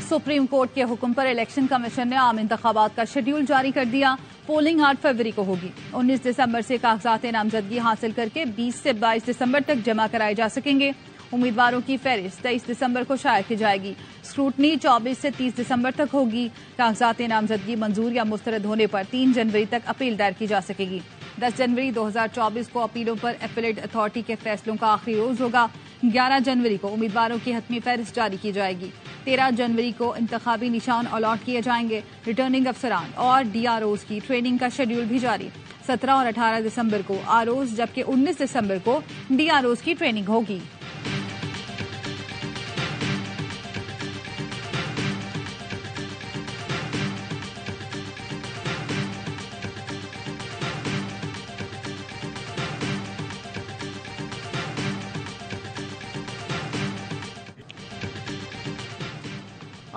Supreme court के हुक्म पर इलेक्शन कमीशन ने आम इंतखाबात का शेड्यूल जारी कर दिया। पोलिंग 8 फरवरी को होगी। 19 दिसंबर से कागजात नामजदगी हासिल करके 20 से 22 दिसंबर तक जमा कराए जा सकेंगे। उम्मीदवारों की फहरिस्त 23 दिसंबर को शाया की जाएगी। स्क्रूटनी 24 से 30 दिसंबर तक होगी। कागजात नामजदगी मंजूर या मुस्तरद होने पर 3 जनवरी तक अपील दायर की जा सकेगी। 10 जनवरी 2024 को अपीलों पर एपेलेट अथॉरिटी के फैसलों का आखिरी रोज होगा। 11 जनवरी को उम्मीदवारों की हतमी फहरिस्त जारी की जाएगी। 13 जनवरी को इंतखाबी निशान अलॉट किए जाएंगे। रिटर्निंग अफसरान और DROs की ट्रेनिंग का शेड्यूल भी जारी। 17 और 18 दिसंबर को ROs जबकि 19 दिसंबर को DROs की ट्रेनिंग होगी।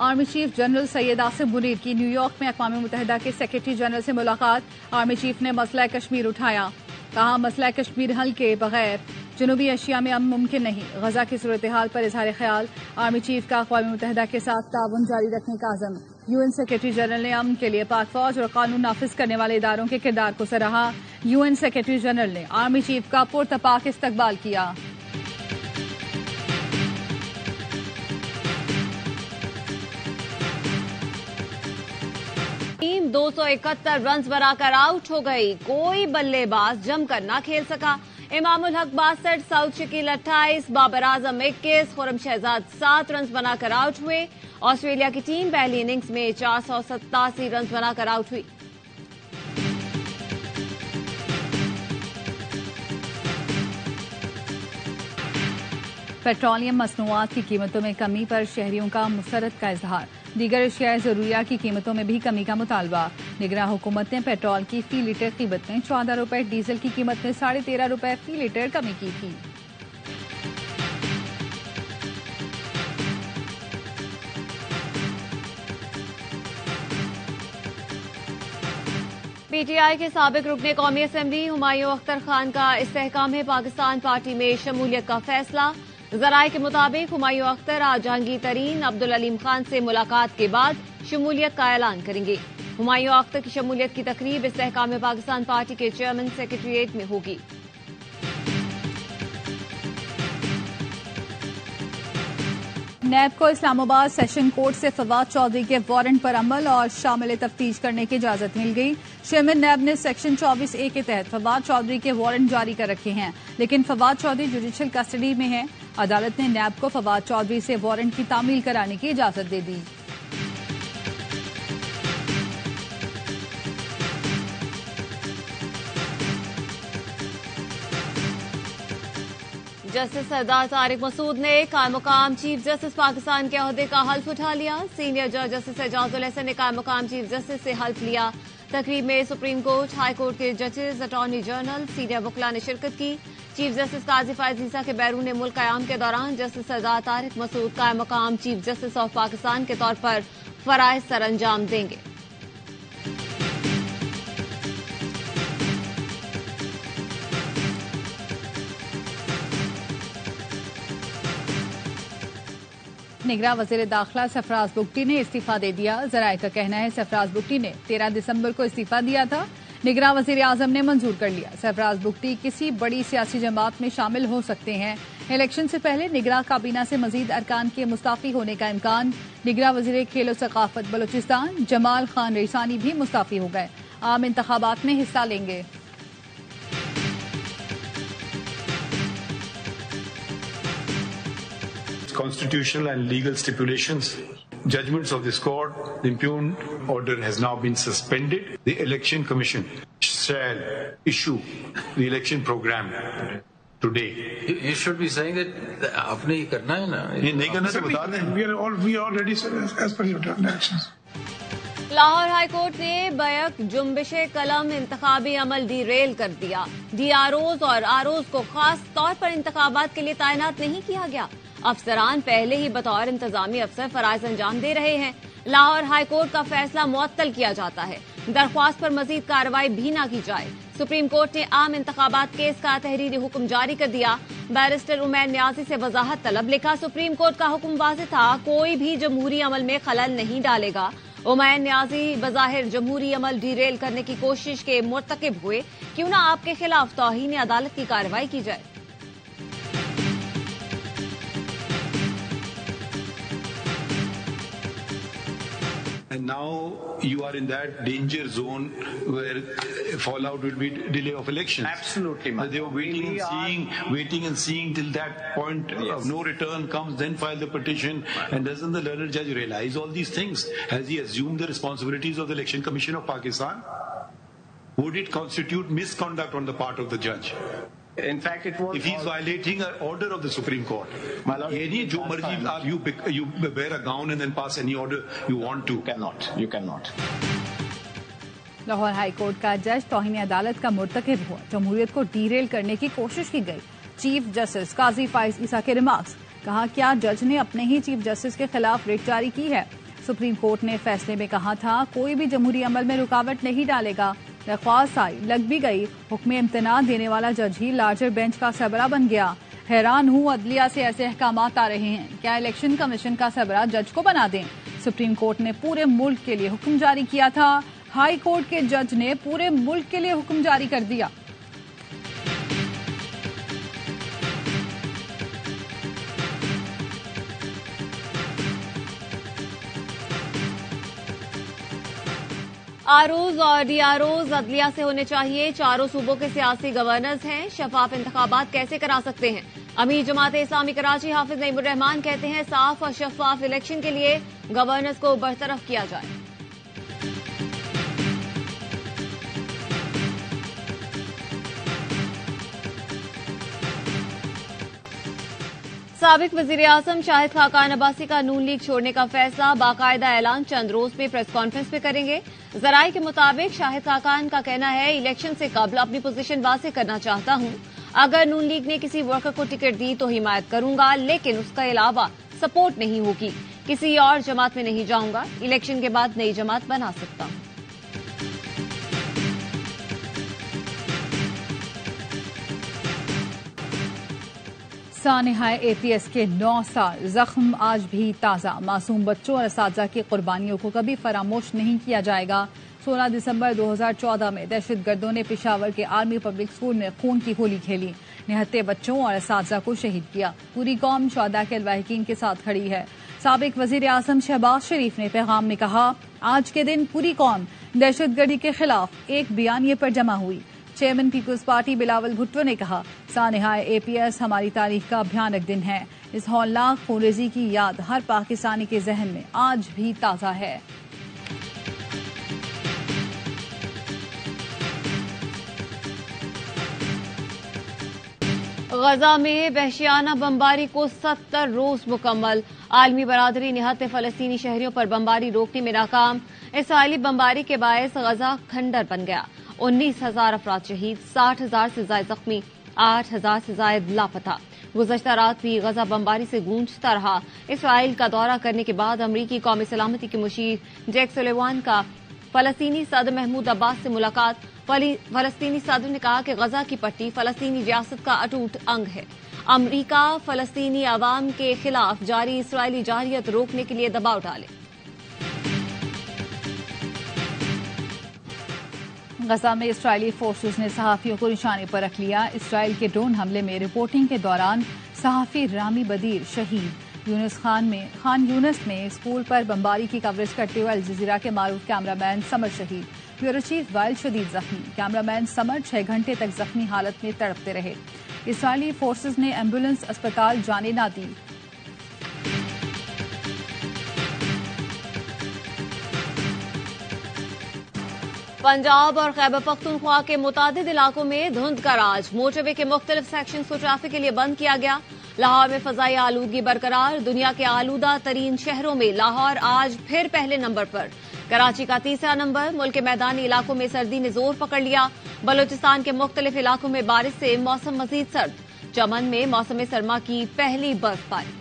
Army chief general Syed Asim Munir की न्यूयॉर्क में अक़वाम मुत्तहिदा के सेक्रेटरी जनरल से मुलाकात। आर्मी चीफ ने मसला कश्मीर उठाया। कहा, मसला कश्मीर हल के बगैर जनूबी एशिया में अमन मुमकिन नहीं। गजा की सूरत हाल पर इजहार ख्याल। आर्मी चीफ का अक़वाम मुत्तहिदा के साथ ताउन जारी रखने का अज़म। UN सेक्रेटरी जनरल ने अमन के लिए पाक फौज और कानून नाफिज करने वाले इदारों के किरदार को सराहा। UN सेक्रेटरी जनरल ने आर्मी चीफ का पुरतपाक इस्तकबाल किया। टीम 271 रन बनाकर आउट हो गई। कोई बल्लेबाज जमकर न खेल सका। इमामुल हक 62, साउद शकील 28, बाबर आजम 21, खुरम शहजाद 7 रन बनाकर आउट हुए। ऑस्ट्रेलिया की टीम पहली इनिंग्स में 487 रन बनाकर आउट हुई। पेट्रोलियम मसनूआत की कीमतों में कमी पर शहरियों का मुसरत का इजहार। दीगर अशिया ज़रूरिया की कीमतों में भी कमी का मुतालबा। निगरान हुकूमत ने पेट्रोल की फी लीटर कीमत में 14 रुपए, डीजल की कीमत में 13.5 रुपए फी लीटर कमी की थी। PTI के साबिक रुकने कौमी असम्बली हुमायूं अख्तर खान का इस्तेहकाम पाकिस्तान पार्टी में शमूलियत का फैसला। जराये के मुताबिक हुमायूं अख्तर आज जहांगीर तरीन अब्दुल अलीम खान से मुलाकात के बाद शमूलियत का ऐलान करेंगे। हुमायूं अख्तर की शमूलियत की तकरीब इस्तेहकाम पाकिस्तान पार्टी के चेयरमैन सेक्रेटेरिएट में होगी। नैब को इस्लामाबाद सेशन कोर्ट से फवाद चौधरी के वारंट पर अमल और शामिल तफ्तीश करने की इजाजत मिल गई। चेयरमैन नैब ने सेक्शन 24A के तहत फवाद चौधरी के वारंट जारी कर रखे हैं, लेकिन फवाद चौधरी जुडिशल कस्टडी में हैं। अदालत ने नैब को फवाद चौधरी से वारंट की तामील कराने की इजाजत दे दी। जस्टिस सरदार तारिक मसूद ने कायम मुकाम चीफ जस्टिस पाकिस्तान के ओहदे का हल्फ उठा लिया। सीनियर जज जस्टिस एजाजुल हसन ने कायम मुकाम चीफ जस्टिस से हल्फ लिया। तकरीब में सुप्रीम कोर्ट, हाई कोर्ट के जजेस, अटॉर्नी जनरल, सीनियर वकला ने शिरकत की। चीफ जस्टिस काजी फायज ईसा के बैरून मुल्क कयाम के दौरान जस्टिस सरदार तारिक मसूद कायम मुकाम चीफ जस्टिस ऑफ पाकिस्तान के तौर पर फराइज सर अंजाम देंगे। निगरान वजीर दाखिला सरफराज बुगटी ने इस्तीफा दे दिया। जराये का कहना है सरफराज बुगटी ने 13 दिसंबर को इस्तीफा दिया था। निगरान वजीर आजम ने मंजूर कर लिया। सरफराज बुगटी किसी बड़ी सियासी जमात में शामिल हो सकते हैं। इलेक्शन से पहले निगरान काबीना से मजीद अरकान के मुस्ताफी होने का इम्कान। निगरान वजीर खेल सकाफत बलोचिस्तान जमाल खान रईसानी भी मुस्ताफी हो गए। आम इंतखाबात में हिस्सा लेंगे। Constitutional and legal stipulations, judgments of this court, the impugned order has now been suspended. The Election Commission shall issue the election program today. You should be saying that आपने ही करना है ना। ये नहीं करना तो बता दें। We are ready as per your directions. Lahore high court ने बैक जुम्बिश कलम इंतखाबी अमल डीरेल कर दिया। DROs और ROs को खास तौर पर इंतखाबात के लिए तैनात नहीं किया गया। अफसरान पहले ही बतौर इंतजामी अफसर फराइज अंजाम दे रहे हैं। लाहौर हाई कोर्ट का फैसला मुअत्तल किया जाता है। दरख्वास्त पर मजीद कार्रवाई भी न की जाए। सुप्रीम कोर्ट ने आम इंतखाबात केस का तहरीरी हुक्म जारी कर दिया। बैरिस्टर उमैन न्याजी से वजाहत तलब। लिखा, सुप्रीम कोर्ट का हुक्म वाज़ेह था, कोई भी जमहूरी अमल में खलल नहीं डालेगा। उमैन न्याजी बज़ाहिर जमहूरी अमल डीरेल करने की कोशिश के मुर्तकिब हुए, क्यों न आपके खिलाफ तौहीन अदालत की कार्रवाई की जाए। And now you are in that danger zone where fallout will be delay of elections. Absolutely, ma'am. They were waiting and seeing till that point of no return comes, then file the petition. And doesn't the learned judge realize all these things? Has he assumed the responsibilities of the Election Commission of Pakistan? Would it constitute misconduct on the part of the judge? In fact, it was. If he's violating an order of the Supreme Court, My lord, you wear a gown and then pass any order you want to. You cannot. Lahore high court का जज तौहीन अदालत का मुर्तकिब हुआ। जमहूरियत को derail करने की कोशिश की गई। चीफ जस्टिस काजी फाइज ईसा के रिमार्क्स। कहा, क्या जज ने अपने ही चीफ जस्टिस के खिलाफ रिट जारी की है? सुप्रीम कोर्ट ने फैसले में कहा था, कोई भी जमहूरी अमल में रुकावट नहीं डालेगा। दरख्वास्त आई, लग भी गई। हुक्म इम्तना देने वाला जज ही लार्जर बेंच का सरबरा बन गया। हैरान हूं, अदलिया से ऐसे अहकामात आ रहे हैं। क्या इलेक्शन कमीशन का सरबरा जज को बना दें? सुप्रीम कोर्ट ने पूरे मुल्क के लिए हुक्म जारी किया था। हाई कोर्ट के जज ने पूरे मुल्क के लिए हुक्म जारी कर दिया। आरओज और डीआरओज अदलिया से होने चाहिए। चारों सूबों के सियासी गवर्नर्स हैं, शफाफ इंतखाबात कैसे करा सकते हैं? अमीर जमात इस्लामी कराची हाफिज नईमुर रहमान कहते हैं, साफ और शफाफ इलेक्शन के लिए गवर्नर्स को बरतरफ किया जाए। साबिक वजीर आजम शाहिद खाकान अब्बासी का नून लीग छोड़ने का फैसला, बाकायदा ऐलान चंद रोज में प्रेस कॉन्फ्रेंस में करेंगे। जराये के मुताबिक शाहिद खाकान का कहना है, इलेक्शन से कबल अपनी पोजीशन वाज़ेह करना चाहता हूं। अगर नून लीग ने किसी वर्कर को टिकट दी तो हिमायत करूंगा, लेकिन उसके अलावा सपोर्ट नहीं होगी। किसी और जमात में नहीं जाऊंगा। इलेक्शन के बाद नई जमात बना सकता हूं। सानिहाय एपीएस के 9 साल जख्म आज भी ताज़ा। मासूम बच्चों और असातिज़ा की कुर्बानियों को कभी फरामोश नहीं किया जाएगा। 16 दिसंबर 2014 में दहशतगर्दों ने पेशावर के आर्मी पब्लिक स्कूल में खून की होली खेली। निहत्ते बच्चों और असातिज़ा को शहीद किया। पूरी कौम शुहदा के लवाहिकीन के साथ खड़ी है। साबिक वजीर आजम शहबाज शरीफ ने पैगाम में कहा, आज के दिन पूरी कौम दहशतगर्दी के खिलाफ एक बयानिए पर जमा हुई। Chairman Peoples Party Bilawal Bhutto ने कहा, सानिहाय एपीएस हमारी तारीख का भयानक दिन है। इस हौलनाक खूनरेजी की याद हर पाकिस्तानी के जहन में आज भी ताज़ा है। गजा में वहशियाना बमबारी को 70 रोज मुकम्मल। आलमी बरादरी निहत्ते फलस्तीनी शहरियों पर बमबारी रोकने में नाकाम। इसराइली बमबारी के बायस गजा खंडर बन गया। 19,000 अफराद शहीद, 60,000 से ज्यादा जख्मी, 8,000 से ज्यादा लापता। गुज़श्ता रात भी गजा बमबारी से गूंजता रहा। इसराइल का दौरा करने के बाद अमरीकी कौमी सलामती के मुशीर जैक सुलेवान का फलस्तीनी सदर महमूद अब्बास से मुलाकात। फलस्तीनी सदर ने कहा कि गजा की पट्टी फलस्तीनी रियासत का अटूट अंग है। अमरीका फलस्तीनी अवाम के खिलाफ जारी इसराइली जारियत रोकने के लिए दबाव डाले। गजा में इसराइली फोर्सेस ने सहाफियों को निशाने पर रख लिया। इसराइल के ड्रोन हमले में रिपोर्टिंग के दौरान सहाफी रामी बदीर शहीद। खान यूनस में स्कूल पर बमबारी की कवरेज करते हुए अल जजीरा के मारूफ कैमरामैन समर शहीद। ब्यूरो चीफ वाइल शदीद जख्मी। कैमरामैन समर 6 घंटे तक जख्मी हालत में तड़पते रहे। इसराइली फोर्सेस ने एम्बुलेंस अस्पताल जाने न दी। पंजाब और खैबर पख्तूनख्वा के मुतादिद इलाकों में धुंध का राज। मोटरवे के मुख्तलिफ सेक्शन को ट्रैफिक के लिए बंद किया गया। लाहौर में फजाई आलूदगी बरकरार। दुनिया के आलूदा तरीन शहरों में लाहौर आज फिर पहले नंबर पर। कराची का तीसरा नंबर। मुल्क के मैदानी इलाकों में सर्दी ने जोर पकड़ लिया। बलूचिस्तान के मुख्तलिफ इलाकों में बारिश से मौसम मजीद सर्द। चमन में मौसम सरमा की पहली बर्फबारी।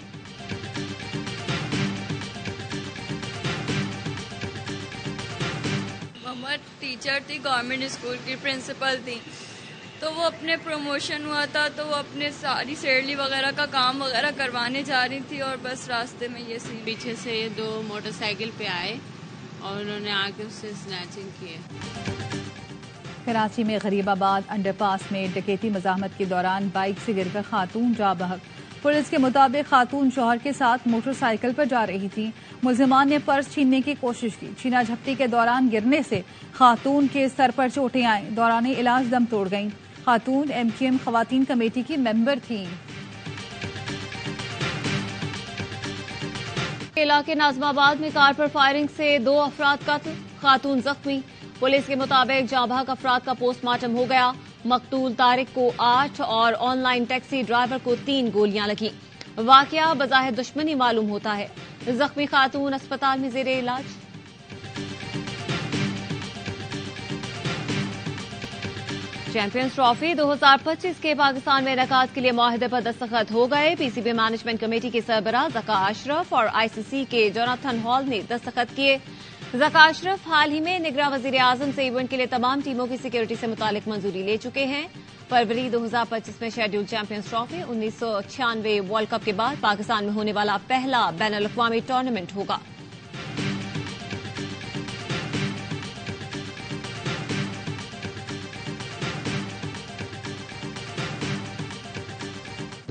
मोहम्मद टीचर थी, गवर्नमेंट स्कूल की प्रिंसिपल थी। तो वो अपने प्रमोशन हुआ था तो वो अपने सारी सैलरी वगैरह का काम वगैरह करवाने जा रही थी और बस रास्ते में ये सीन। पीछे से ये 2 मोटरसाइकिल पे आए और उन्होंने आके उससे स्नैचिंग किए। कराची में गरीबाबाद अंडरपास में डकैती मज़ाहमत के दौरान बाइक से गिरकर खातून जा बहक। पुलिस के मुताबिक खातून शौहर के साथ मोटरसाइकिल पर जा रही थी। मुलजिमान ने पर्स छीनने की कोशिश की। छीना झपटी के दौरान गिरने से खातून के सर पर चोटें आईं। दौरान इलाज दम तोड़ गईं। खातून MQM खवातीन कमेटी की मेंबर थीं। इलाके नाजमाबाद में कार पर फायरिंग से 2 अफराद कत्ल, खातून जख्मी। पुलिस के मुताबिक जांबाक अफराद का पोस्टमार्टम हो गया। मकतूल तारिक को 8 और ऑनलाइन टैक्सी ड्राइवर को 3 गोलियां लगी। वाकया बज़ाहिर दुश्मनी मालूम होता है। जख्मी खातून अस्पताल में जेर इलाज। चैंपियंस ट्रॉफी 2025 के पाकिस्तान में इनेकाद के लिए मुआहदे पर दस्तखत हो गए। PCB मैनेजमेंट कमेटी के सरबराह ज़का अशरफ और ICC के जोनाथन हॉल ने दस्तखत किए। ज़का अशरफ हाल ही में निगरां वज़ीर आज़म से इवेंट के लिए तमाम टीमों की सिक्योरिटी से मुतालिक मंजूरी ले चुके हैं। फरवरी 2025 में schedule champions trophy 1996 world cup के बाद पाकिस्तान में होने वाला पहला बैनुल अक़वामी टूर्नामेंट होगा।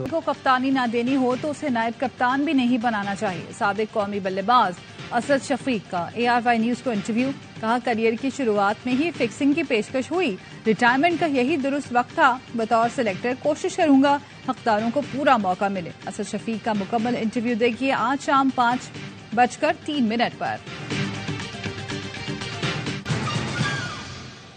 को कप्तानी ना देनी हो तो उसे नायब कप्तान भी नहीं बनाना चाहिए। साबिक कौमी बल्लेबाज असद शफीक का ARY न्यूज को इंटरव्यू। कहा, करियर की शुरुआत में ही फिक्सिंग की पेशकश हुई। रिटायरमेंट का यही दुरुस्त वक्त था। बतौर सिलेक्टर कोशिश करूंगा हकदारों को पूरा मौका मिले। असद शफीक का मुकम्मल इंटरव्यू देखिए आज शाम 5:03 पर।